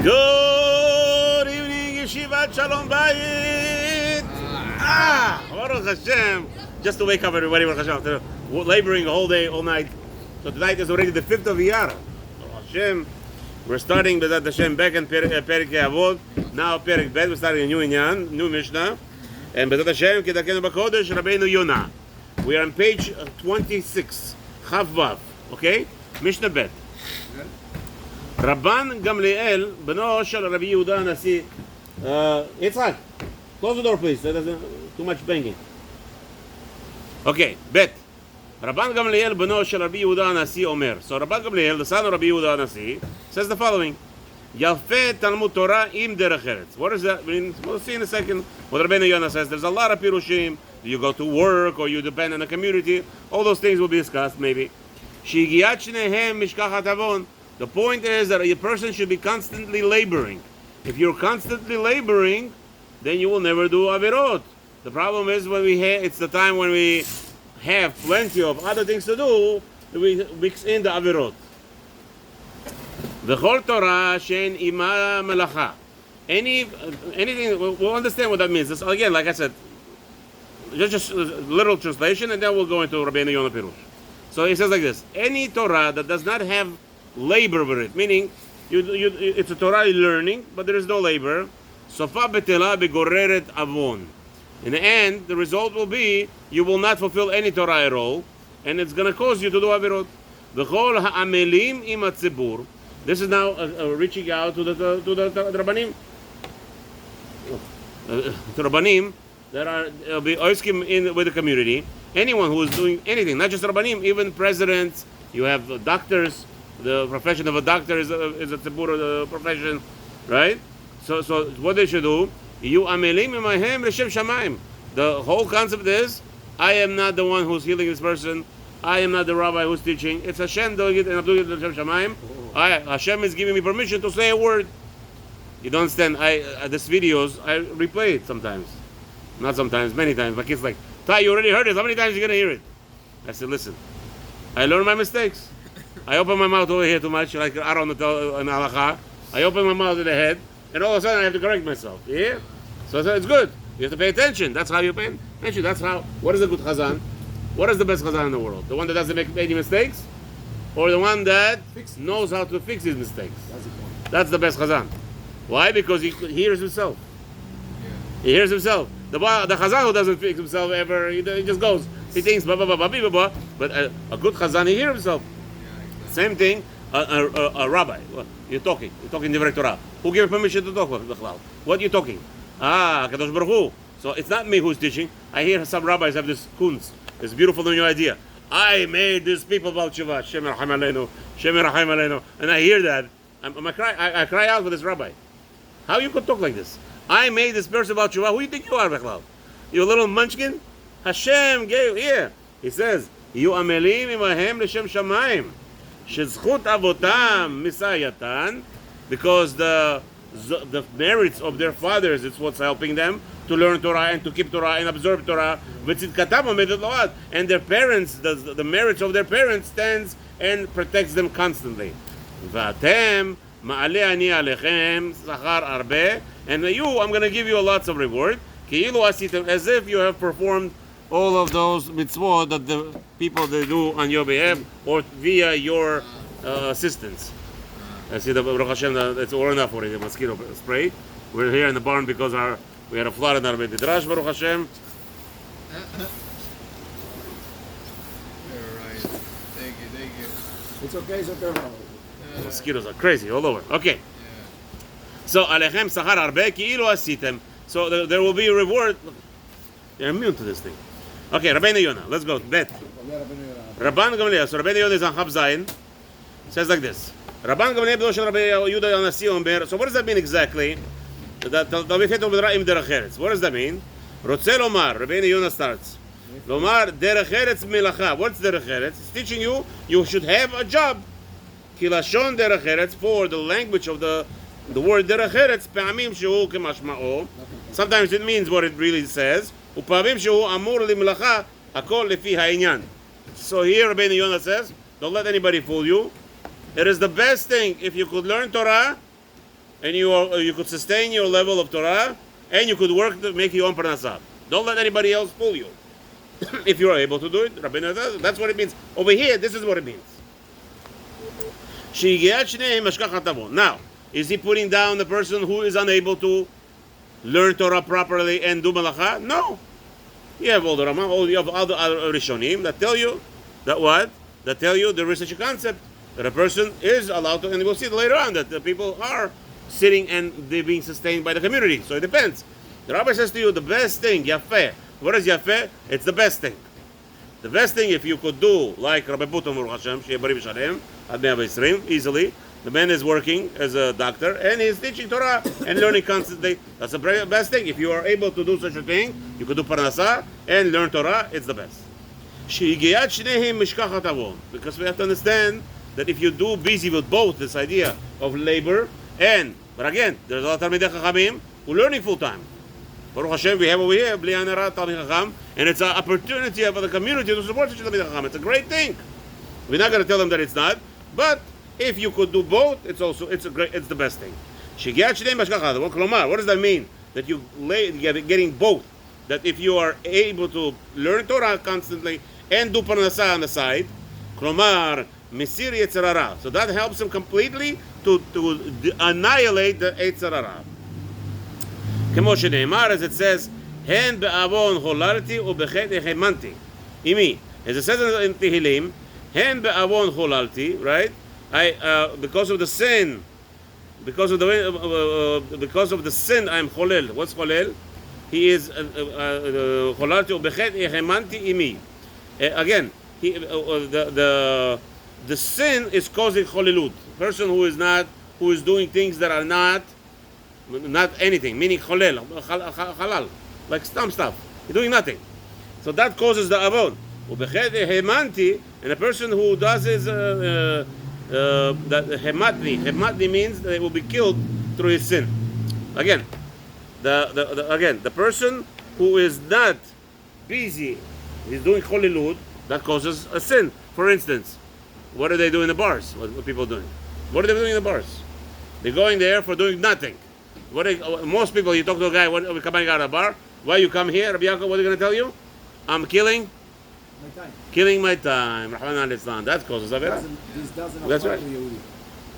Good evening, Yeshivat Shalom Bayit. Baruch Hashem. Just to wake up everybody, Baruch Hashem, after laboring a whole day, all night. So tonight is already the 5th of Iyar. Baruch Hashem. We're starting B'ezrat Hashem back in Pirkey Avoth. Now Perek Bet. We're starting a new Inyan, new Mishnah. And B'ezrat Hashem, Kedakenu B'Kodesh, Rabeinu Yonah. We are on page 26, Chav Vav. Okay? Mishnah Bet. Rabban Gamliel, Beno Shel Rabbi Yehuda Nasi. Yitzhak, close the door, please. That doesn't too much banging. Okay, Bet. Rabban Gamliel, Beno Shel Rabbi Yehuda Nasi Omer. So Rabban Gamliel, the son of Rabbi Yehuda Nasi, says the following: Yalfeh Talmud Torah im derech eretz. What does that mean? We'll see in a second. What Rabeinu Yonah says. There's a lot of pirushim. You go to work or you depend on the community. All those things will be discussed maybe. Shigiat shnehem mishkachat avon. The point is that a person should be constantly laboring. If you're constantly laboring, then you will never do avirot. The problem is when it's the time when we have plenty of other things to do, we mix in the avirot. V'chol Torah she'en ima melacha. Anything, we'll understand what that means. This, again, like I said, just a literal translation, and then we'll go into Rabeinu Yonah Pirush. So he says like this: any Torah that does not have labor with it, meaning it's a Torah learning, but there is no labor. Sofa betela begoreret avon. In the end, the result will be you will not fulfill any Torah at all, and it's going to cause you to do avirot. V'chol ha'amelim im hatzibur. This is now reaching out to the rabbanim, to rabbanim that are be oiskim in with the community. Anyone who is doing anything, not just rabbanim, even presidents. You have doctors. The profession of a doctor is a tzibur profession, right? So what they should do? You amelim imahem l'shem shamayim. The whole concept is, I am not the one who's healing this person. I am not the rabbi who's teaching. It's Hashem doing it, and I'm doing it l'shem shamayim. Hashem is giving me permission to say a word. You don't understand? These videos I replay it sometimes, not sometimes, many times. My kids like, Tai, you already heard it. How many times are you gonna hear it? I said, listen, I learned my mistakes. I open my mouth over here too much, like Aaron in Halacha. I open my mouth to the head, and all of a sudden I have to correct myself. Yeah? So I said, it's good. You have to pay attention. That's how you pay attention. That's how. What is a good chazan? What is the best chazan in the world? The one that doesn't make any mistakes? Or the one that knows how to fix his mistakes? That's the best chazan. Why? Because he hears himself. He hears himself. The chazan who doesn't fix himself ever, he just goes. He thinks, blah, blah, blah, blah, blah, blah. But a good chazan, he hears himself. Same thing, a rabbi. You're talking divrei Torah. Who gave permission to talk? What are you talking? Kadosh Baruch Hu. So it's not me who's teaching. I hear some rabbis have this kunz, this beautiful new idea. I made these people about Shiva, Shem Rahim Aleinu, Shem Rahim Aleinu, and I hear that. I cry out for this rabbi. How you could talk like this? I made this person about Shiva. Who do you think you are, Bechlal? You a little munchkin? Hashem gave here. He says, "You amelim imahem l'shem shamayim." Shezchut avotam misayatan, because the merits of their fathers, it's what's helping them to learn Torah and to keep Torah and observe Torah. And their parents, the merits of their parents stands and protects them constantly. Vatem ma'aleh ani alechem sachar arbe, and you, I'm going to give you lots of reward. Ki'ilu asitem, as if you have performed all of those mitzvot that the people they do on your behalf or via your assistance. I see the Baruch Hashem, it's all enough for the mosquito spray. We're here in the barn because we had a flood in our Beit Midrash, Baruch Hashem. You're right. Thank you. It's okay, it's okay. The mosquitoes are crazy all over. Okay. Yeah. So, alechem sachar arbe ki'ilu asitem. So there will be a reward. They're immune to this thing. Okay, Rabeinu Yonah. Let's go. Bet. Rabban Gamliel. So Rabeinu Yonah is on Chav Zayin. Says like this. Rabban Gamliel b'do shel Rabbi Yehuda Nasi Omer. So what does that mean exactly? What does that mean? Rotze lomar. Rabeinu Yonah starts. Lomar derech eretz melacha. What's derech eretz? It's teaching you should have a job. Kilashon derech eretz, for the language of the word derech eretz. Pe'amim shehu kemashma'o. Sometimes it means what it really says. Upavim shehu amur limelacha akol lefi ha'inyan. So here Rabeinu Yonah says, don't let anybody fool you. It is the best thing if you could learn Torah and you could sustain your level of Torah, and you could work to make your own parnasah. Don't let anybody else fool you. If you are able to do it, Rabeinu says, that's what it means. Over here, this is what it means. Now, is he putting down the person who is unable to learn Torah properly and do malacha? No. You have all the Ramah, you have all the other Rishonim that tell you that what? That tell you there is such a concept that a person is allowed to, and we'll see it later on, that the people are sitting and they're being sustained by the community. So it depends. The rabbi says to you, the best thing, yafeh. What is yafeh? It's the best thing. The best thing, if you could do, like Rabbi Butam Baruch Hashem, Shei Bari V'Shalem, Ad 120, easily. The man is working as a doctor and he's teaching Torah and learning constantly. That's the best thing. If you are able to do such a thing, you could do parnasah and learn Torah, it's the best. Because we have to understand that if you do busy with both this idea of labor but again, there's a lot of Talmidei Chachamim who are learning full time. Baruch Hashem, we have over here Bli Anara Talmidei Chacham, and it's an opportunity for the community to support such a Talmidei Chacham. It's a great thing. We're not going to tell them that it's not, but if you could do both, it's the best thing. What does that mean? That you're getting both. That if you are able to learn Torah constantly and do parnasah on the side, klomar misir yetzer hara. So that helps him completely to annihilate the yetzer hara. Kemo sheneimar, as it says, hen be'avon cholalti ubechet echemanti. Imi, as it says in Tehillim, hen be'avon cholalti, right? Because of the sin, because of the sin, I'm cholel. What's cholel? He is cholalti ubechet echemanti imi. Again, the sin is causing cholilut. Person who is doing things that are not anything, meaning cholel, halal, like some stuff. He's doing nothing. So that causes the avon. Ubechet echemanti, and a person who does his that hematni means that he will be killed through his sin. Again, the person who is not busy, he's doing cholilud, that causes a sin. For instance, what do they do in the bars? What are people doing? What are they doing in the bars? They're going there for doing nothing. Most people, you talk to a guy, what are we coming out of a bar? Why you come here? Rabbi Yaakov, what are they going to tell you? I'm killing my time. That causes avera. This doesn't That's apply right. to Yehudi.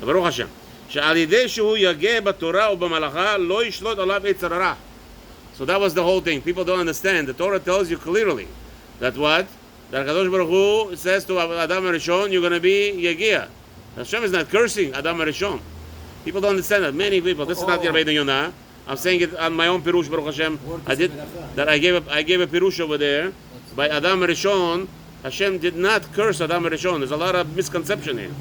Baruch Hashem. שעל ידי שהוא יגע בתורה ובמלאכה לא ישלוט עליו יצר הרע. So that was the whole thing. People don't understand. The Torah tells you clearly that what? That Kadosh Baruch Hu says to Adam HaRishon, you're going to be Yegia. Hashem is not cursing Adam HaRishon. People don't understand that. Many people. This is not Rabeinu Yonah. I'm saying it on my own pirush, Baruch Hashem. I gave a pirush over there. By Adam HaRishon, Hashem did not curse Adam HaRishon. There's a lot of misconception here.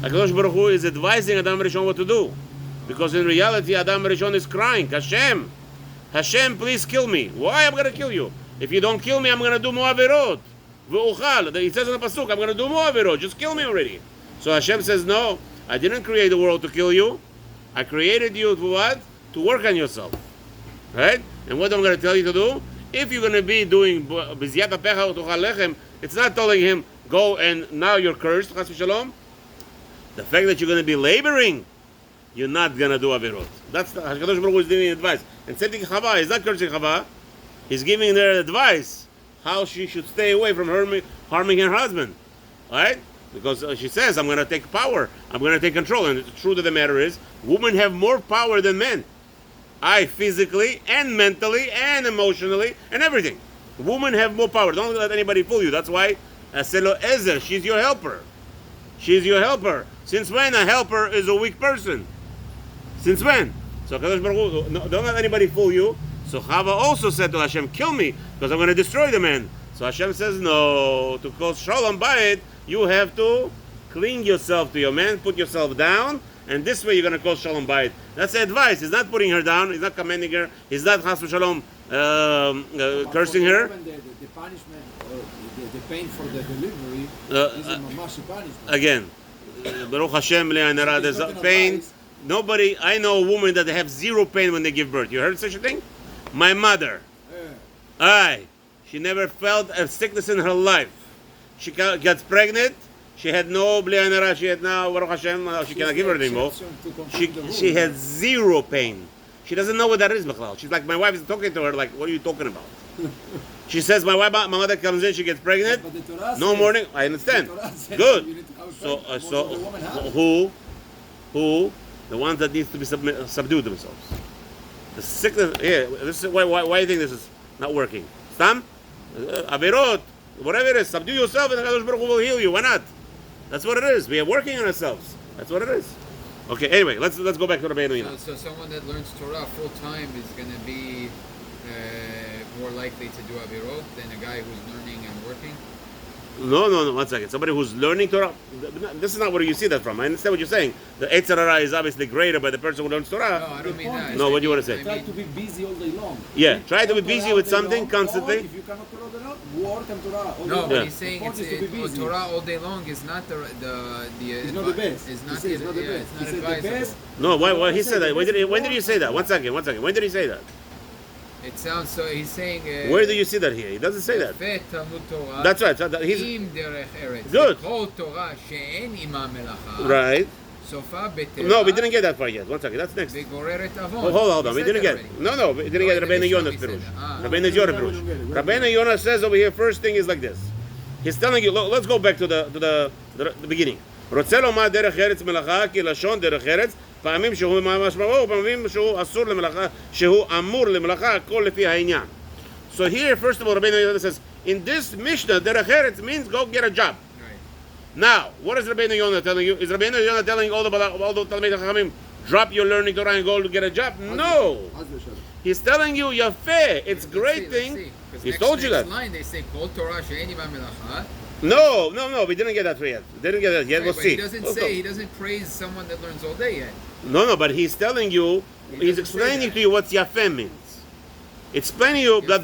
HaKadosh Baruch Hu is advising Adam HaRishon what to do. Because in reality, Adam HaRishon is crying, Hashem, please kill me. Why I'm going to kill you? If you don't kill me, I'm going to do more averot. V'uchal. It says in the Pasuk, I'm going to do more averot. Just kill me already. So Hashem says, no, I didn't create the world to kill you. I created you to what? To work on yourself. Right? And what I'm going to tell you to do? If you're going to be doing b'ziyat apecha u'tuchal lechem, it's not telling him, go and now you're cursed, chas v'shalom. The fact that you're going to be laboring, you're not going to do avirot. That's the HaKadosh Baruch Hu is giving advice. And same thing Chava, he's not cursing Chava. He's giving her advice how she should stay away from harming her husband. Right? Because she says, I'm going to take power. I'm going to take control. And the truth of the matter is, women have more power than men. Physically and mentally and emotionally and everything. Women have more power. Don't let anybody fool you. That's why Selo Ezer, she's your helper. She's your helper. Since when a helper is a weak person? Since when? So Kadosh Baruch Hu, don't let anybody fool you. So Chava also said to Hashem, kill me, because I'm going to destroy the man. So Hashem says, no, to cause Shalom Bayit, you have to cling yourself to your man, put yourself down, and this way you're going to cause Shalom Bayit. That's the advice. He's not putting her down, he's not commending her, he's not Chas v'Shalom cursing her. The punishment, the pain for the delivery is a mamash punishment. Again, Baruch Hashem, there's pain. Nobody, I know a woman that have zero pain when they give birth. You heard such a thing? My mother. She never felt a sickness in her life. She gets pregnant, She had no bli ayin hara. She had now, Baruch Hashem, she cannot give her anymore. She has zero pain. She doesn't know what that is, Bichlal. She's like, my wife is talking to her, like, what are you talking about? She says, my mother comes in, she gets pregnant. No morning. I understand. Good. So who? The ones that needs to be subdued themselves. The sickness. Yeah. This is why do you think this is not working? Stam, averot, whatever it is, subdue yourself, and the Kadosh Baruch Hu will heal you. Why not? That's what it is. We are working on ourselves. That's what it is. Okay. Anyway, let's go back to Rabeinu Yonah. So someone that learns Torah full time is going to be more likely to do avirot than a guy who's learning and working? No. 1 second. Somebody who's learning Torah. This is not where you see that from. I understand what you're saying. The Eitzer Hara is obviously greater by the person who learns Torah. No, I don't mean that. No, what do you want to say? Try to be busy all day long. Yeah, try to be busy with something constantly. If you cannot Torah all day long, work and Torah all day No, long. but he's saying The point is to be busy. Torah all day long is not the It's not the best. It's not He says the not the best. it's not He says the advisable. best. No, why he said that? When did you say that? 1 second. When did he say that? It sounds so. He's saying. Where do you see that here? He doesn't say that. That's right. So he's good. Right. No, we didn't get that far yet. 1 second. That's next. Hold on. We didn't get. No. We didn't get Rabeinu Yonah's pirush. Rabeinu Yonah pirush. Rabeinu Yonah says over here. First thing is like this. He's telling you. Let's go back to the beginning. רוצה לומר דרך ארץ מלאכה כי לשון דרך ארץ פעמים שהוא משמעו ופעמים שהוא אסור למלאכה שהוא אמור למלאכה הכל לפי העניין. So here first of all Rabeinu Yonah says in this Mishnah דרך ארץ means go get a job. Now what is Rabeinu Yonah telling you? Is Rabeinu Yonah telling all the Talmidei Chachamim drop your learning Torah and go to get a job? No. He's telling you yafeh. It's a great thing. He told you that. Line, they say Kol Torah she'eni b'melacha. No, we didn't get that yet. Didn't get that yet. We'll see. He doesn't praise someone that learns all day yet. No, but he's telling you, he's explaining to you what yafeh means. Explaining you that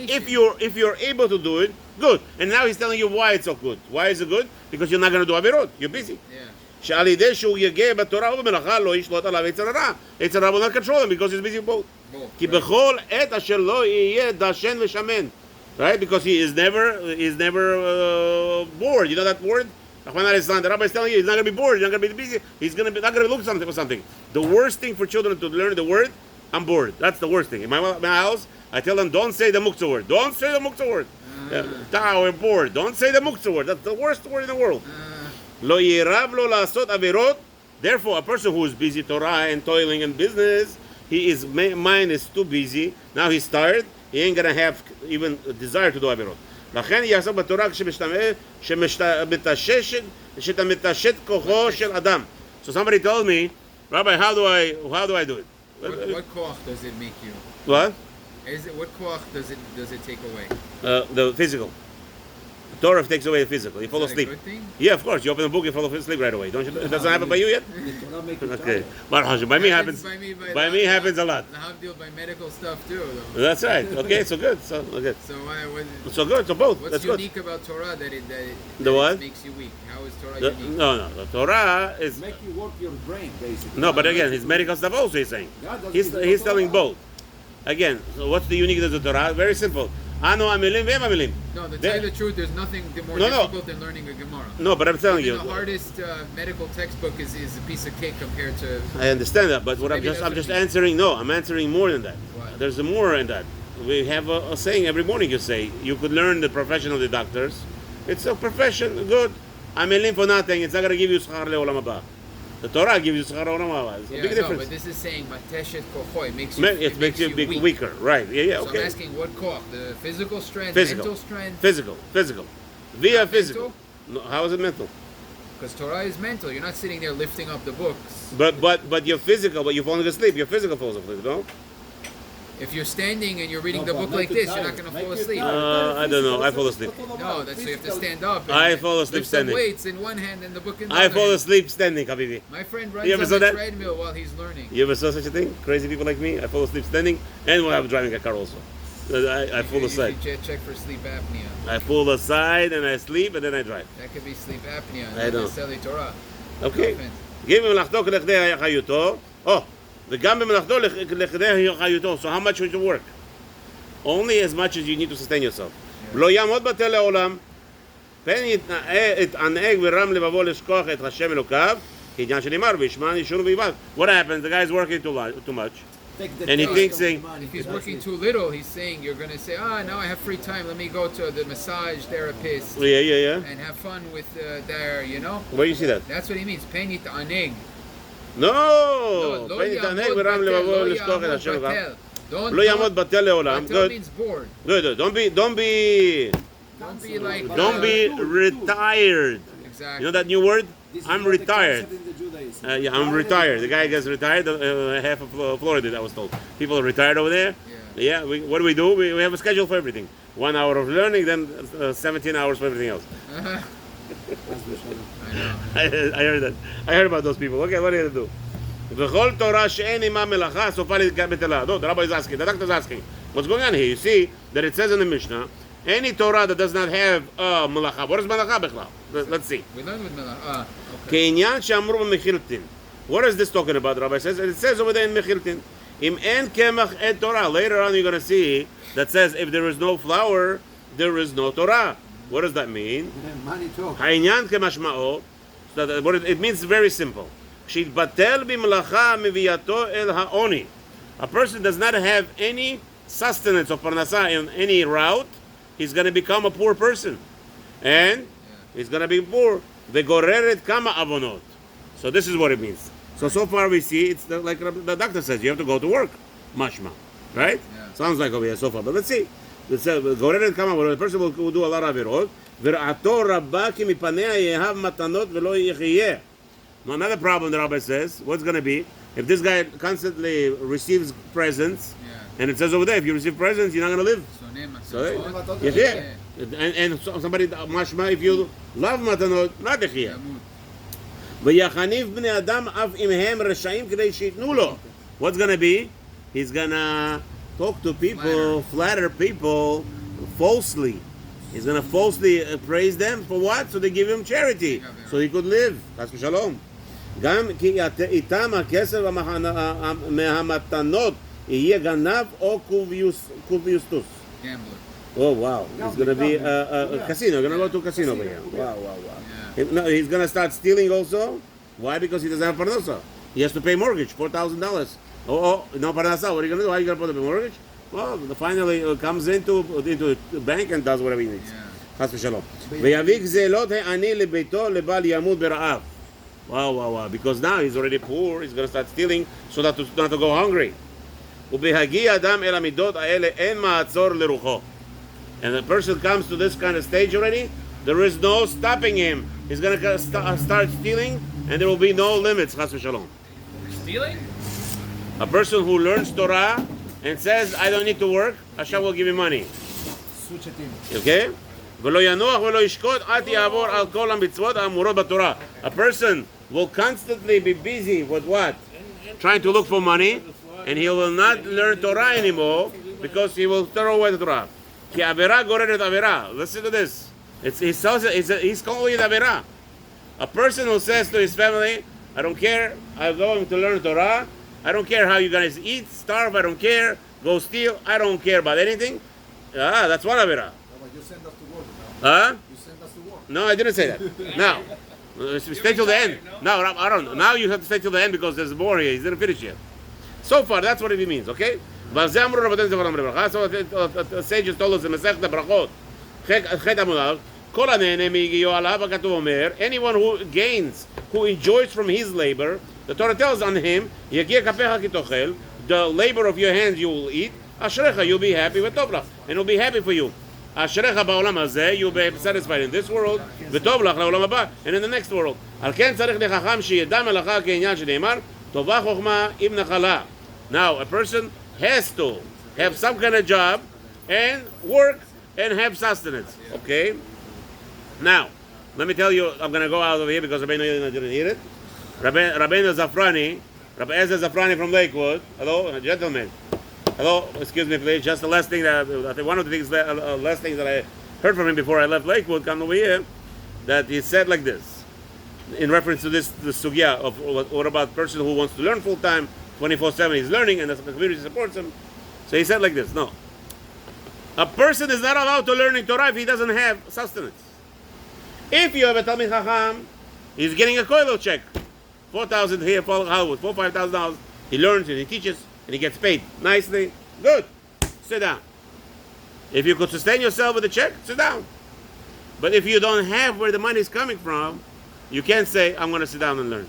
if you're able to do it, good. And now he's telling you why it's so good. Why is it good? Because you're not going to do avirot. You're busy. Yeah. שעל ידי שהוא יגע בתורה ובמלאכה לא ישלוט עליו יצר הרע. יצר הרע will not control him because he's busy with both. כי בכל עת אשר לא יהיה דשן ושמן. Right? Because he is never bored. You know that word? The rabbi is telling you he's not going to be bored. He's not going to be busy. He's not going to be looking for something. The worst thing for children to learn the word, I'm bored. That's the worst thing. In my house, I tell them, don't say the muktzah word. Don't say the muktzah word. We're bored. Don't say the muktzah word. That's the worst word in the world. Lo yirav lo la'asot avirot. Therefore, a person who is busy Torah and toiling in business, his mind is too busy. Now he's tired. He ain't gonna have even a desire to do avirot. לכן יעסוק בתורה כשמתעשת כוחו של אדם. So somebody told me, Rabbi, how do I do it? What koach does it make you? What? What koach does it take away? The physical. The Torah takes away the physical. You fall asleep. Good thing? Yeah, of course. You open the book, you fall asleep right away. Don't you? It doesn't happen by you yet? Okay. By me happens. By me happens a lot. Deal by medical stuff too. Though. That's right. Okay, so good. So good. So good. So both. What's That's unique good. about Torah that it Makes you weak? How is Torah unique? No. The Torah is make you work your brain basically. no, but again, his medical stuff also he's saying. He's telling both. Again, so what's the uniqueness of the Torah? Very simple. Ano amilim ve'em amilim. No, to tell you the truth, there's nothing more difficult than learning a Gemara. No, but I'm telling you, the hardest medical textbook is a piece of cake compared to. I understand that, but what I'm just answering. No, I'm answering more than that. What? There's more in that. We have a saying every morning. You say you could learn the profession of the doctors. It's a profession, good. Amilim for nothing. It's not going to give you schar le'olam haba. The Torah gives you schar le'olam haba. It's a big difference. But this is saying mateshet kocho. It makes you weaker. Right? Yeah. So Okay. I'm asking what koch? The physical strength, Physical. mental strength. Physical. Via Not physical. mental? No, how is it mental? Because Torah is mental. You're not sitting there lifting up the books. But you're physical. But you're falling asleep. Your physical falls asleep. No. If you're standing and you're reading the book like this, you're not going to fall asleep. I don't know. I fall asleep. No, that's so you have to stand up. I fall asleep lift some standing. weights in one hand and the book in the I other fall hand. asleep standing, Habibi. My friend You runs ever on saw the that? treadmill while he's learning. You ever saw such a thing? Crazy people like me. I fall asleep standing, and when I'm driving a car also. I fall aside. You check for sleep apnea. I pull aside and I sleep, and then I drive. That could be sleep apnea, I not know. necessarily Torah. Okay. No offense. give במלאכתו כלכדי חיותו. וגם במלאכתו לכדי חיותו. So how much would you work? Only as much as you need to sustain yourself. לא יעמוד בטל לעולם. פן יתענג ורם לבבו לשכוח את השם אלוקיו, כעניין שנאמר, וישמע ישנו ויבעט. What happens? The guy is working too much. And he thinks if he's working too little, he's saying you're going to say, now I have free time. Let me go to the massage therapist. Yeah. And have fun with there, you know. Where do you see that? That's what he means. Penit aneg. No. פן יתענג ורם לבבו לשכוח את השם אלוקיו. לא יעמוד בטל לעולם. Batel means bored. Good. Don't be retired. Exactly. You know that new word? This is I'm not the retired. concept in the Judaism. I'm retired. The guy gets retired. Half of Florida, I was told. People are retired over there. Yeah. What do? We have a schedule for everything. 1 hour of learning, then 17 hours for everything else. I know. I heard that. I heard about those people. Okay, what are you going to do? וכל תורה שאין עמה מלאכה סופה בטלה. No, the rabbi is asking. The doctor is asking. What's going on here? You see that it says in the Mishnah, any Torah that does not have מלאכה. What is מלאכה בכלל? Let's see. We learned with Mela. כעניין שאמרו במחילתין. What is this talking about? The rabbi says, it says over there in מחילתין. אם אין קמח אין תורה. Later on you're going to see that says if there is no flour, there is no Torah. What does that mean? Money talk. העניין כמשמעו. It means very simple. שיתבטל במלאכה מביאתו אל העוני. A person does not have any sustenance of parnasa in any route, he's going to become a poor person. And he's going to be poor. וגוררת כמה עוונות. So this is what it means. So far we see, it's like the doctor says, you have to go to work. Mashma. Right? Yeah. Sounds like over here so far. But let's see. It says, גוררת כמה עוונות. The person will do a lot of עבירות. ורעתו רבה כי מפניה יהב מתנות ולא יחיה. Now, another problem the rabbi says, what's going to be, if this guy constantly receives presents, and it says over there, if you receive presents, you're not going to live. And somebody, mashma, if you love matanot, not yechiyah. ויחניף בני אדם אף אם הם רשעים כדי שיתנו לו. What's going to be? He's going to talk to people, flatter people, falsely. He's going to falsely praise them for what? So they give him charity, so he could live. Chas v'shalom. גם כי איתם הכסף מהמתנות יהיה גנב או קוביוסטוס. Gambler. Oh wow, it's going to be a casino. Going to go to a casino over here. Wow. Yeah. No, he's going to start stealing also. Why? Because he doesn't have parnasa. He has to pay mortgage, $4,000. Oh, no parnasa. What are you going to do? How are you going to put up a mortgage? Well, finally comes into the bank and does whatever he needs. חס ושלום. ויביא גזלות העני לביתו לבל ימות ברעב. Wow. Because now he's already poor, he's going to start stealing so not to go hungry. ובהגיע אדם אל המידות האלה אין מעצור לרוחו. And the person comes to this kind of stage already, there is no stopping him. He's going to start stealing and there will be no limits. חס ושלום. Stealing? A person who learns Torah and says, I don't need to work, Hashem will give me money. Switch it in. Okay? ולא ינוח ולא ישקוט עד יעבור על כל המצוות האמורות בתורה. A person will constantly be busy with what? Trying to look for money, and he will not learn Torah anymore because he will throw away the Torah. כי עבירה גוררת עבירה. Listen to this. He's calling it עבירה. A person who says to his family, I don't care, I'm going to learn Torah, I don't care how you guys eat, starve, I don't care, go steal, I don't care about anything. That's one עבירה. You send us to work. Huh? You send us to work. No, I didn't say that. Now, stay till the end. No, I don't know. Now you have to stay till the end because there's more here. He didn't finish yet. So far, that's what it means, okay? So the sages told us in Masechet Brachot, Chet Amulav, Kol hanehene migiyo alav, הכתוב אומר, anyone who gains, who enjoys from his labor, the Torah tells on him, יגיע כפיך כי תאכל, the labor of your hands you will eat, אשריך, you'll be happy וטוב לך, and it'll be happy for you. אשריך בעולם הזה, you'll be satisfied in this world, וטוב לך לעולם הבא, and in the next world. על כן צריך לחכם שידע מלאכה כעניין שנאמר, טובה חוכמה עם נחלה. Now, a person has to have some kind of job, and work, and have sustenance, okay? Now, let me tell you, I'm going to go out of here because Rabeinu didn't hear it. Rabeinu Zafrani, Rabbi Ezra Zafrani from Lakewood. Hello, gentlemen. Hello, excuse me, please. Just the last thing that I think one of the things, last things that I heard from him before I left Lakewood, come over here, that he said like this, in reference to this the sugya of what about a person who wants to learn full time, 24/7, he's learning, and the community supports him. So he said like this: no, a person is not allowed to learn in Torah if he doesn't have sustenance. If you have a Talmid Chacham, he's getting a koilo check. 4,000 here, $5,000. He learns and he teaches and he gets paid nicely. Good. Sit down. If you could sustain yourself with a check, sit down. But if you don't have where the money is coming from, you can't say, I'm going to sit down and learn.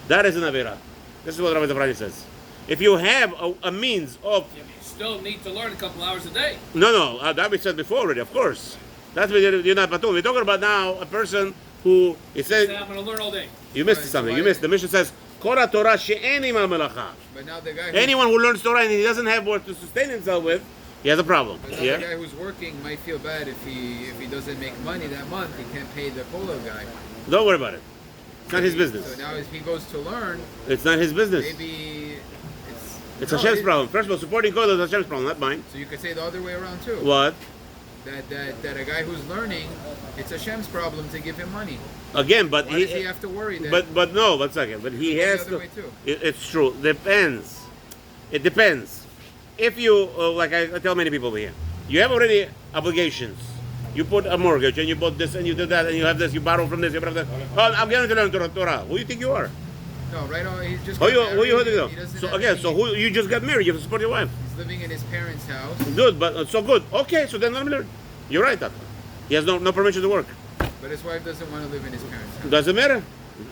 That is an Avera. This is what Rabbi Zafrani says. If you have a means of... Yeah, but you still need to learn a couple hours a day. No, that we said before already, of course. That's what you're not patum. We're talking about now a person who... He Say, said, I'm going to learn all day. you missed something. You missed. The mission says, Kora Torah she'eni mal melacha. But now the guy Anyone who learns Torah and he doesn't have what to sustain himself with, he has a problem. But now the guy who's working might feel bad if he doesn't make money that month. He can't pay the polo guy. Don't worry about it. It's not his business. So now if he goes to learn, It's not his business. maybe It's no, Hashem's problem. First of all, supporting Kodesh is Hashem's problem, not mine. So you could say the other way around too. What? That a guy who's learning, it's Hashem's problem to give him money. Again, but Why does he have to worry that? But no, one second. But he It goes has the other to. way too. It's true. Depends. It depends. If you, like I tell many people over here, you have already obligations. You put a mortgage and you bought this and you did that and you have this. You borrow from this. You borrow from that. Oh, I'm going to learn Torah. Who do you think you are? No, right on. He's just. Who you? got Who you? married, Who he doesn't So have again, any- so who? You just got married. You have to support your wife. He's living in his parents' house, Good, but so good. Okay, so then let me learn. You're right, Tata. He has no permission to work. but his wife doesn't want to live in his parents' house. Doesn't matter.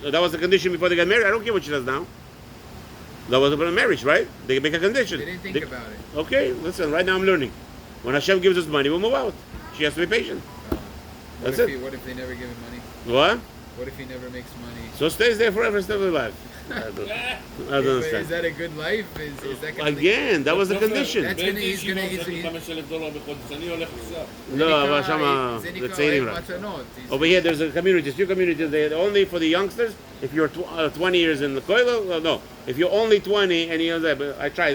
That was the condition before they got married. I don't care what she does now. That was a marriage, right? They make a condition. They didn't think about it. Okay, listen, right now I'm learning. When Hashem gives us money, we'll move out. She has to be patient. What That's if it. What if they never give him money? What? What if he never makes money? So stays there forever, still alive. I don't Is understand. that a good life? Is that gonna Again, that was the condition. That's gonna- he's gonna- he's- $5,000 בחודש, אני הולך עכשיו. No, אבל שמה, זה the נקרא tzeirim, אוהב right? מתנות. Over here, there's a community, few communities, they're only for the youngsters. If you're 20 years in the koilo, well, no. If you're only 20 and you're there, but I tried.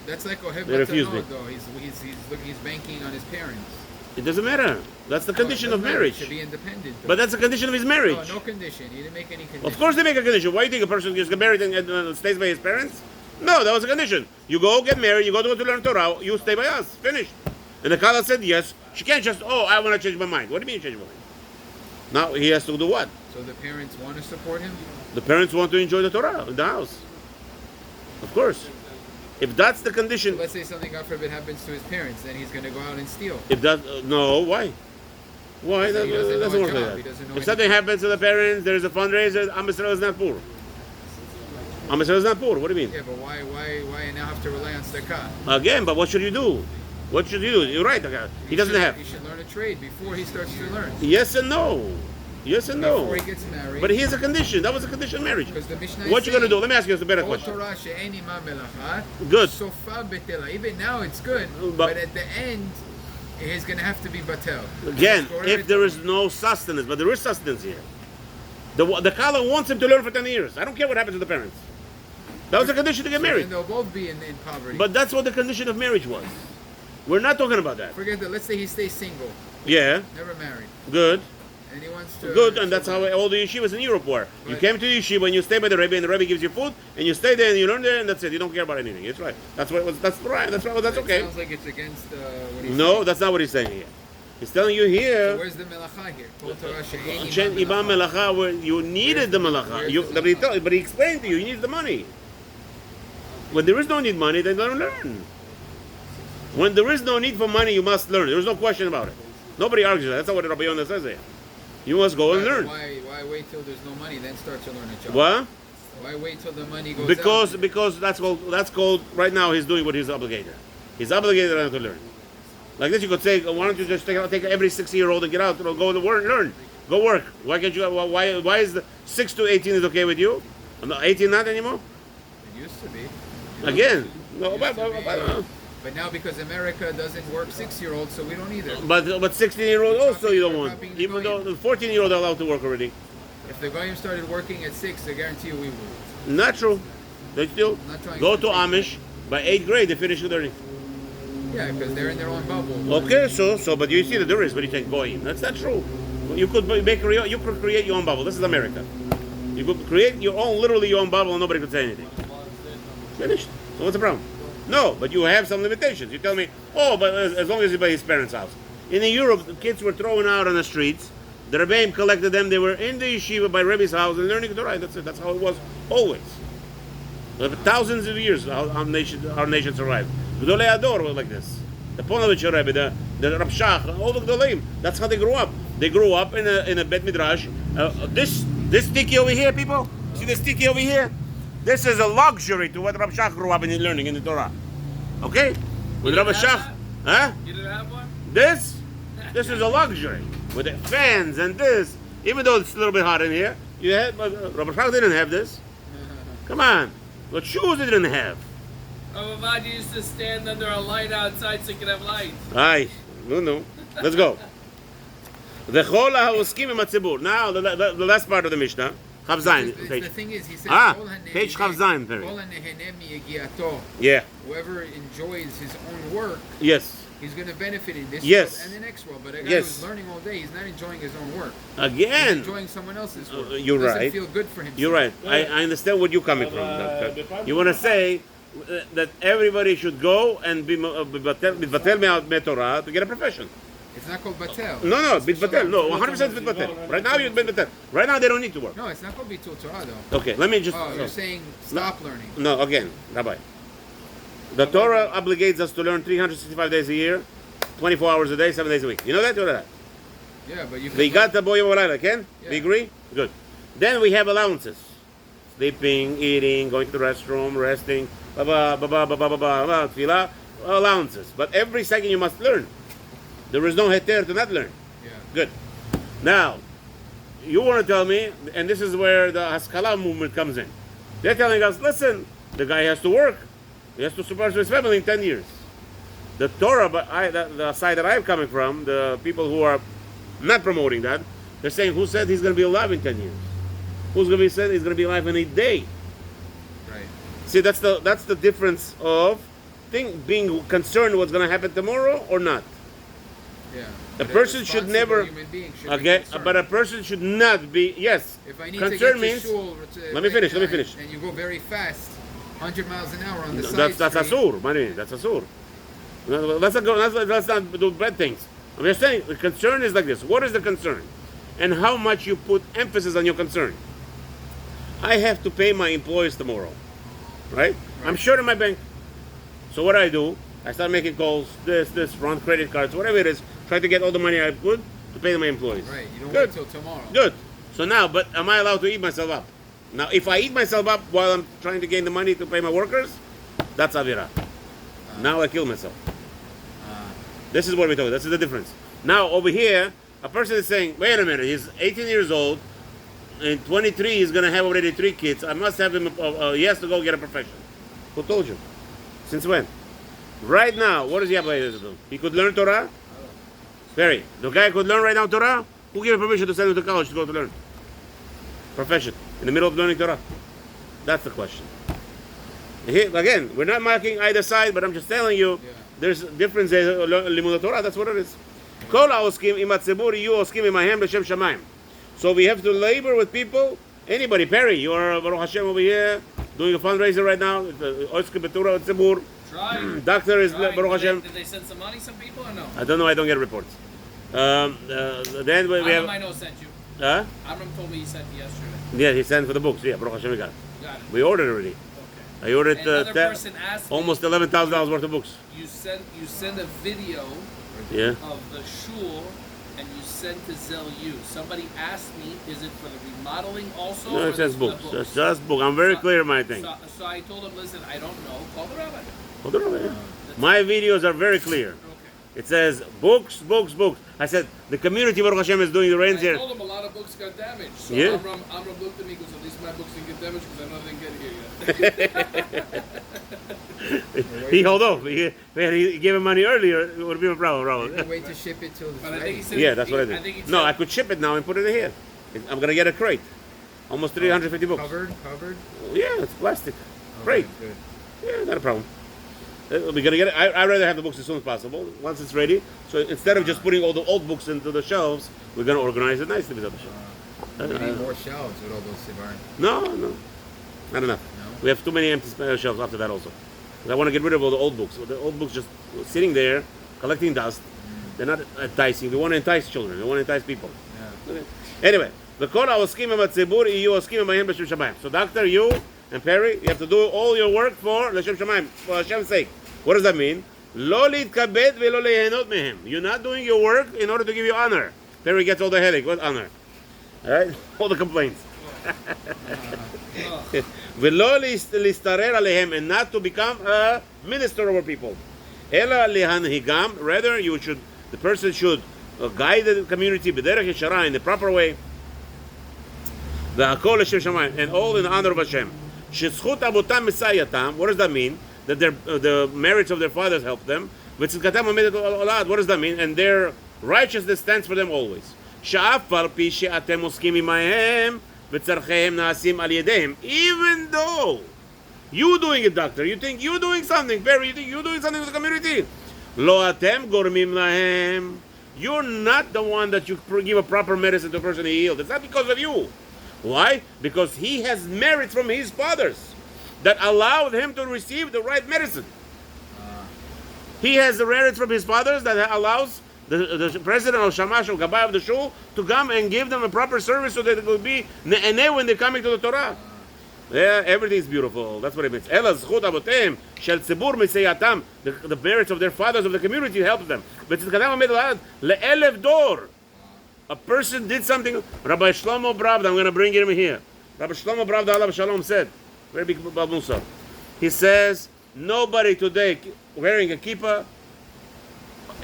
That's like Ohev They refused me. Matanot, though. He's banking on his parents. It doesn't matter. That's the condition No, it of doesn't matter. marriage. To be independent. Though. But that's the condition of his marriage. No, no condition. He didn't make any condition. Of course they make a condition. Why do you think a person gets married and stays by his parents? No, that was a condition. You go get married, you go to learn Torah, you stay by us. Finished. And the Kala said yes. She can't just, I want to change my mind. What do you mean change my mind? Now he has to do what? So the parents want to support him? The parents want to enjoy the Torah in the house. Of course. If that's the condition, Let's say something, God forbid, happens to his parents, then he's going to go out and steal. if that, no, why? Why? That He doesn't know doesn't a work job. like He that. doesn't know If something happens to the parents, there's a fundraiser, Am Yisrael is not poor. Am Yisrael is not poor. What do you mean? Yeah, but why I now have to rely on tzedakah? Again, but what should you do? What should you do? You're right. He doesn't have. He should learn a trade before he starts to learn. Yes and no. Yes and no. Before he gets married. But here's a condition. That was a condition of marriage. Because the Mishnah What is you gonna saying, do? Let me ask you a better "All question. Torah she'eni ma melacha, Good. sofa betela." Even now it's good, But- but at the end, he's going to have to be batel. Again, Score if it. there is no sustenance, but there is sustenance here. The Kala wants him to learn for 10 years. I don't care what happens to the parents. That was the condition to get So married. then they'll both be in poverty. But that's what the condition of marriage was. We're not talking about that. Forget that. Let's say he stays single, Yeah, never married, good. and he wants to. Good, and that's how all the yeshivas in Europe were. You Right. came to the yeshiva and you stay by the Rebbe, and the Rebbe gives you food, and you stay there and you learn there, and that's it. You don't care about anything. It's right. That's what. That's right. That's right. That's It okay. sounds like it's against what he's No, saying. that's not what he's saying here. He's telling you So here. where's the melacha here? Kol Torah she'eni Shen ma Ibam melacha. Melacha, where you needed the Melacha. Where's You, the but he explained to you, you need the money. When there is no need money, then don't learn. When there is no need for money, you must learn. There's no question about it. Nobody argues that. That's not what Rabbi Yonah says there. You must go and learn. Why wait till there's no money, then start to learn a job? What? Why wait till the money goes out? Because that's called right now he's doing what he's obligated. He's obligated right now to learn. Like this, you could say, why don't you just take every 6-year-old and get out, go to work, learn, go work. Why can't you? Why is the 6 to 18 is okay with you? I'm not 18 not anymore. It used to be. Again, no, But now because America doesn't work 6-year-olds, so we don't either. but 16-year-old also you don't We're want. copying the Even though Goyim. the 14-year-old are allowed to work already. If the Goyim started working at 6, I guarantee you we would. Not true. They still Not trying go to to take Amish by 8th grade. They finish learning. Yeah, because they're in their own bubble. Okay, so but you see that there is, but you take Goyim. That's not true. You could create your own bubble. This is America. You could create your own, literally your own bubble, and nobody could say anything. Finished. So what's the problem? No, but you have some limitations. You tell me, but as long as he's by his parents' house. In Europe, the kids were thrown out on the streets. The Rabeinu collected them. They were in the yeshiva by Rebbe's house and learning Torah. That's it. That's how it was always. For thousands of years, our nation survived. Gdolei Ador were like this. The Ponovitcher Rebbe, the Rab Shach, all the Gdolim. That's how they grew up. They grew up in a Bet Midrash. This sticky over here, people. See the sticky over here? This is a luxury to what Rab Shach grew up in learning in the Torah. Okay? With Rab Shach, huh? You didn't have one? This is a luxury with the fans and this. Even though it's a little bit hot in here, you had Rabbi Shach didn't have this. Come on, what shoes they didn't have? Oh, Avoth used to stand under a light outside so you could have light. Aye, no. Let's go. The Chol ha'oskim im hatzibur. Now the last part of the Mishnah, Chav Zayin. The thing is, he says, page Chav Zayin. Kol hanehene miyagiato. Yeah. Whoever enjoys his own work, Yes. he's going to benefit in this Yes. world and the next world. But a guy Yes. who's learning all day, he's not enjoying his own work. Again. He's enjoying someone else's work. You're He doesn't right. feel good for himself. You're right. I understand where you're coming from. You want to say that everybody should go and be Batel Me'Torah to get a profession. It's not called batel. No, It's bit Batel. Shalom. No, 100% bit Batel. Right now you've been Batel. Right now they don't need to work. No, it's not called bitul Torah though. Okay, let me just. Oh, you're saying stop learning. No, again, Rabbi. The Torah obligates us to learn 365 days a year, 24 hours a day, 7 days a week. You know that? You know that? Yeah, but you can. We got the boy Ken? Yeah. We agree? Good. Then we have allowances. Sleeping, eating, going to the restroom, resting, tefillah, allowances. But every second you must learn. There is no heter to not learn. Yeah. Good. Now, you want to tell me, and this is where the Haskalah movement comes in. They're telling us, listen, the guy has to work. He has to support his family in 10 years. The Torah, the side that I'm coming from, the people who are not promoting that, they're saying, who said he's going to be alive in 10 years? Who's going to be said he's going to be alive in a day? Right. See, that's the difference of being concerned what's going to happen tomorrow or not. Yeah. A person should never. Human being should Okay, be concerned. but a person should not be. Yes. If I need concern to get means. to shul, Let me finish. And you go very fast, 100 miles an hour on the side That's street. asur, money. That's asur. Let's not do bad things. I'm just saying the concern is like this. What is the concern, and how much you put emphasis on your concern? I have to pay my employees tomorrow, right? I'm short in my bank. So what do? I start making calls. This, run credit cards, whatever it is. Try to get all the money I could to pay my employees. Right. You don't Good. wait till tomorrow. Good. So now, but am I allowed to eat myself up? Now, if I eat myself up while I'm trying to gain the money to pay my workers, that's avira. Now I kill myself. This is what we're talking. This is the difference. Now over here, a person is saying, "Wait a minute. He's 18 years old. In 23, he's going to have already 3 kids. I must have him. He has to go get a profession." Who told you? Since when? Right now, what is he obligated to do? He could learn Torah. Very. The guy could learn right now Torah. Who gave him permission to send him to college to go to learn? Profession. In the middle of learning Torah. That's the question. Here, again, we're not marking either side, but I'm just telling you, there's difference in limud Torah. That's what it is. Kol ha'oskim im hatzibur yu oskim imahem l'shem shamayim. So we have to labor with people. Anybody, Perry, you are Baruch Hashem over here doing a fundraiser right now. Oskim betura hatzibur. Try. Doctor is Try. Baruch Hashem. Did they send some money, some people, or no? I don't know. I don't get reports. Then we Amram I have. know sent you. Huh? Amram told me he sent you yesterday. Yeah, he sent for the books. Yeah, Baruch Hashem we got it. Got it. We ordered already. Okay. I ordered Another person asked me, almost $11,000 worth of books. you send a video Yeah. of the shul and you sent to ZelU. Somebody asked me, is it for the remodeling also? No, or it says is for the books. It's just book. I'm very clear in my thing. So I told him, listen, I don't know. Call the rabbi. Hold on, yeah. My videos are very clear. Okay. It says books. I said the community Baruch Hashem is doing the rains I here. told him a lot of books got damaged. So Yeah. Amram looked at me and goes, at least my books didn't get damaged because I know they didn't get here yet. He held off. He gave him money earlier. It would have been a problem. You wait to ship it till it's But I think ready. he said Yeah, that's what I think he did. said- No, I could ship it now and put it in here. I'm gonna get a crate. Almost 350 books. Covered. Yeah, it's plastic. Oh, Crate. Good. Yeah, not a problem. We're gonna get it. I'd rather have the books as soon as possible, once it's ready. So instead of just putting all the old books into the shelves, we're gonna organize it nicely with the shelves. You need more shelves with all those sivar. No, not enough. No? We have too many empty shelves after that also. 'Cause I want to get rid of all the old books. The old books just sitting there, collecting dust. They're not enticing. We want to entice children. We want to entice people. Yeah. Anyway, וכל העוסקים עם הציבור יהיו עוסקים עמהם לשם שמיים. So doctor, you and Perry, you have to do all your work for לשם שמיים, for Hashem's sake. What does that mean? לא להתכבד ולא ליהנות מהם. You're not doing your work in order to give you honor. Perry gets all the headache. What honor? All right? All the complaints. ולא להסתרר עליהם, and not to become a minister over people. אלא להנהיגם, rather the person should guide the community בדרך ישרה, in the proper way. והכל לשם שמיים, and all in the honor of Hashem. שזכות אבותם מסייעתם, what does that mean? That the merits of their fathers help them. וצדקתם עומדת עולד, what does that mean? And their righteousness stands for them always. שאף על פי שאתם עוסקים עמהם, וצרכיהם נעשים על ידיהם. Even though you doing it, doctor, you think you're doing something, Barry, you think you're doing something with the community. לא אתם גורמים להם. You're not the one that you give a proper medicine to a person healed. It's not because of you. Why? Because he has merit from his fathers that allowed him to receive the right medicine. He has the merit from his fathers that allows the president of Shamash or Gabay of the shul to come and give them a proper service so that it will be ne'eneh when they're coming to the Torah. Yeah, everything's beautiful. That's what it means. Ela zchut avotem shel tzibur miseyatam. The merits of their fathers of the community helps them. Le'elef dor. A person did something. Rabbi Shlomo Bravda, I'm going to bring him here. Rabbi Shlomo Bravda Alav Shalom said, very big Musa. He says, nobody today wearing a kippah,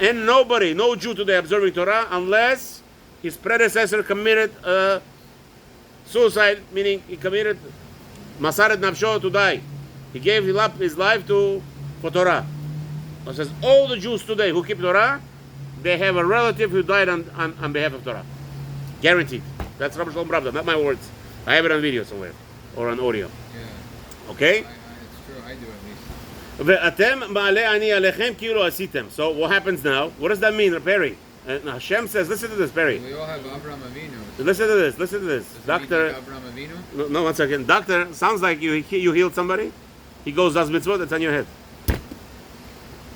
and nobody, no Jew today observing Torah, unless his predecessor committed suicide, meaning he committed masaret nafsho, to die. He gave his life for Torah. It says all the Jews today who keep Torah, they have a relative who died on behalf of Torah. Guaranteed. That's Rabbi Shalom Bravda, not my words. I have it on video somewhere or on audio. Yeah. Okay? It's true. I do at least. ואתם מעלה אני עליכם כאילו עשיתם. So what happens now? What does that mean, Perry? Hashem says, listen to this, Perry. We all have Avraham Avinu. Listen to this. Listen to this. Does it Doctor. mean like Avraham Avinu? No, 1 second. Doctor, sounds like you healed somebody. He goes, does mitzvot, that's on your head.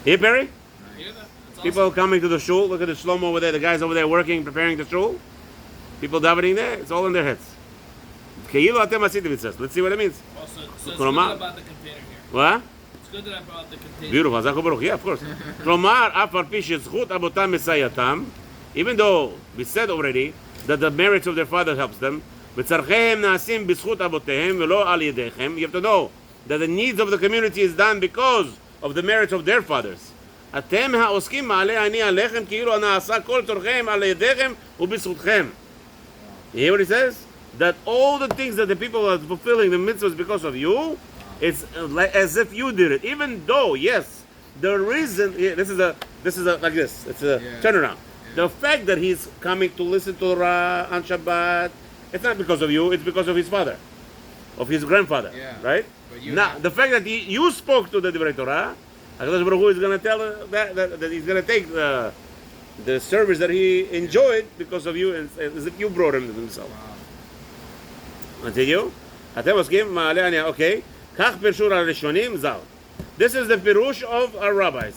Here, Perry? Hear that? That's awesome. People coming to the shul. Look at the shlomo over there. The guys over there working, preparing the shul. People davening there. It's all in their heads. כאילו אתם עשיתם, it says. Let's see what it means. Also, so it's כלומר- good about the container here. What? It's good that I brought the container. Beautiful. אז אנחנו ברוך. Yeah, of course. כלומר, אף על פי שזכות אבותם מסייעתם, even though we said already that the merits of their fathers helps them, וצרכיהם נעשים בזכות אבותיהם ולא על ידיכם, you have to know that the needs of the community is done because of the merits of their fathers. אתם העוסקים מעלה אני עליכם כאילו נעשה כל צורכיהם על ידיכם ובזכותכם. You hear what he says? That all the things that the people are fulfilling the mitzvahs because of you, it's like as if you did it. Even though, yes, the reason this is a like this. It's a turnaround. The fact that he's coming to listen to Torah on Shabbat, it's not because of you. It's because of his father, of his grandfather, right? But you Now, the fact that you spoke to the Divrei Torah, HaKadosh Baruch Hu is going to tell that he's going to take the service that he enjoyed because of you, and as if you brought him to himself. Continue. אתם עוסקים מעלה אני, okay. כך פירשו הראשונים, זהו. This is the pirush of our rabbis.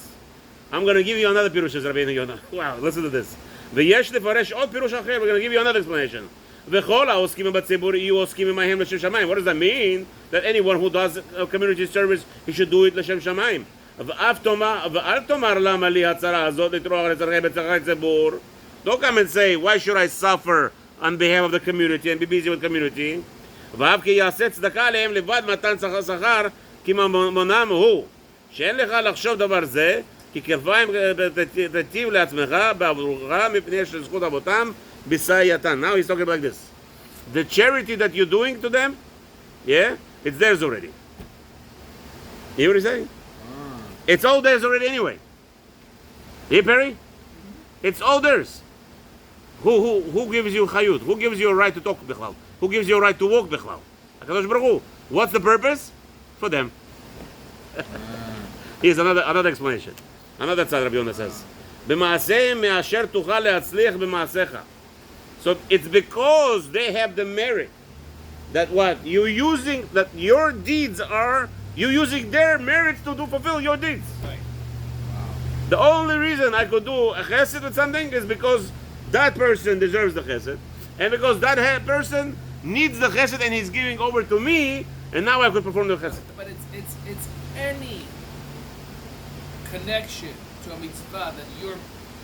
I'm going to give you another pirush, says Rabeinu Yonah. Wow, listen to this. ויש לפרש עוד פירוש אחר, we're going to give you another explanation. וכל העוסקים בציבור יהיו עוסקים עמהם לשם שמיים. What does that mean? That anyone who does a community service, he should do it לשם שמיים. ואל תאמר למה לי הצרה הזאת לטרוח לצרכי בצרכי ציבור. Don't come and say, why should I suffer on behalf of the community and be busy with community? ואף כי יעשה צדקה עליהם לבד מתן שכר כי ממונם הוא. שאין לך לחשוב דבר זה, כי כרפיים תטיב לעצמך בעבורך מפני שזכות אבותם בסייעתן. Now he's talking like this. The charity that you're doing to them, yeah, it's theirs already. You hear what he's saying? It's all theirs already anyway. Hey, Perry? It's all theirs. Who gives you chayut? Who gives you a right to talk bichlal? Who gives you a right to walk bichlal? HaKadosh Baruch Hu. What's the purpose? For them. Here's another explanation. Another tzad Rabbi Yonah says. במעשיהם מאשר תוכל להצליח במעשיך. So it's because they have the merit that what? You're using, that your deeds are, you're using their merits to fulfill your deeds. Right. The only reason I could do a chesed with something is because that person deserves the chesed. and because that person needs the chesed and he's giving over to me, and now I could perform the chesed. But it's any connection to a mitzvah that you're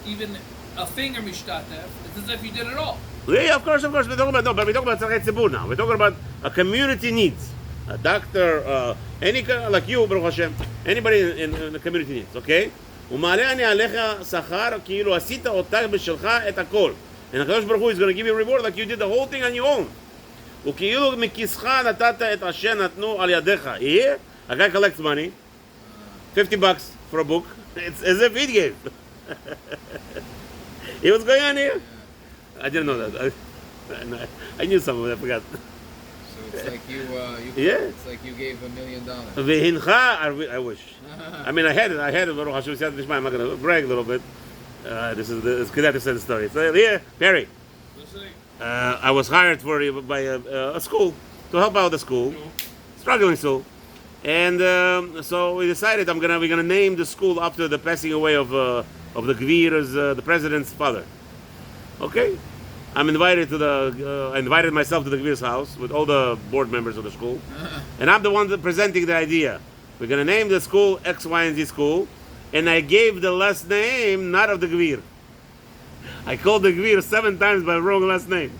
even a finger mishtatef. It's as if you did it all. Yeah, of course. We're talking about tzarei tzibur now. We're talking about a community needs. A doctor, like you, Baruch Hashem, anybody in the community needs, okay? ומעלה אני עליך שכר כאילו עשית אותך בשלך את הכל. And הקדוש ברוך הוא is going to give you a reward like you did the whole thing on your own. וכאילו מכיסך נתת את אשר נתנו על ידיך. Here, a guy collects money, $50 for a book. It's as if he gave. Hey, what's going on here? I didn't know that. I knew some of it, I forgot. So it's like you Yeah. it's like you gave $1 million. והנך, I wish. I mean, I had it, Baruch Hashem, Siyat Nishma. I'm not going to brag a little bit. It's good to say the story. So, yeah, Perry. Listening. I was hired by a school to help out the school, struggling school, and so we decided we're gonna name the school after the passing away of the Gvir's, the president's father. Okay, I invited myself to the Gvir's house with all the board members of the school, and I'm the one presenting the idea. We're gonna name the school X, Y, and Z school, and I gave the last name not of the Gvir. I called the Gvir 7 times by wrong last name.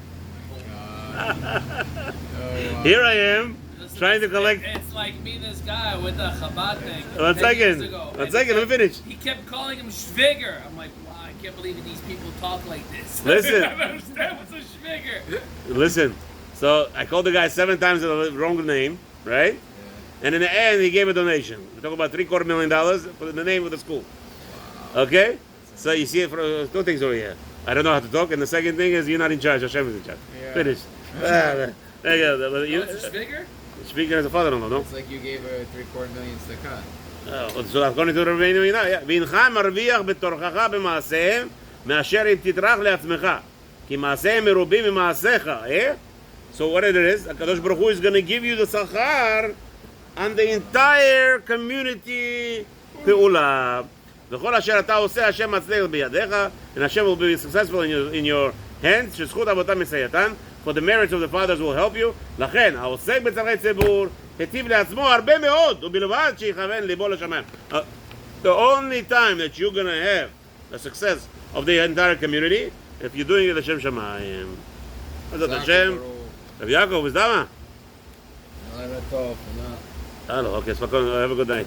Here I am, trying to collect. It's like me, this guy with the Chabad thing. One 10 years second, ago. let me finish. He kept calling him Schwiger. I'm like, wow, I can't believe these people talk like this. Listen. I don't understand what's a Schwiger. Listen, so I called the guy 7 times with the wrong name, right? And in the end, he gave a donation. We're talking about $750,000 for the name of the school. Okay? So you see it for 2 things over here. I don't know how to talk, and the second thing is you're not in charge. Hashem is in charge. Yeah. Finished. There you go. What's a Schwiger? Speaking as a father-in-law, no? It's like you gave a $750,000 tzedakah. So according to Rabeinu, yeah. והנך מרוויח בתורכך במעשיהם, מאשר אם תטרח לעצמך. כי מעשיהם מרובים ממעשיך. Eh? So what it is, HaKadosh Baruch Hu is going to give you the sachar on the entire community פעולה. וכל אשר אתה עושה, השם מצליח בידיך, and Hashem will be successful in your hands, שזכות אבותם מסייעתן, for the merits of the fathers will help you. לכן, העוסק בצורכי ציבור, היטיב לעצמו הרבה מאוד, ובלבד שיכוון ליבו לשמיים. The only time that you're going to have the success of the entire community, if you're doing it לשם שמיים. אז את השם, רב יעקב, וזדמה? לילה טוב, תודה. הלו, אוקיי, ספקון, have a good night.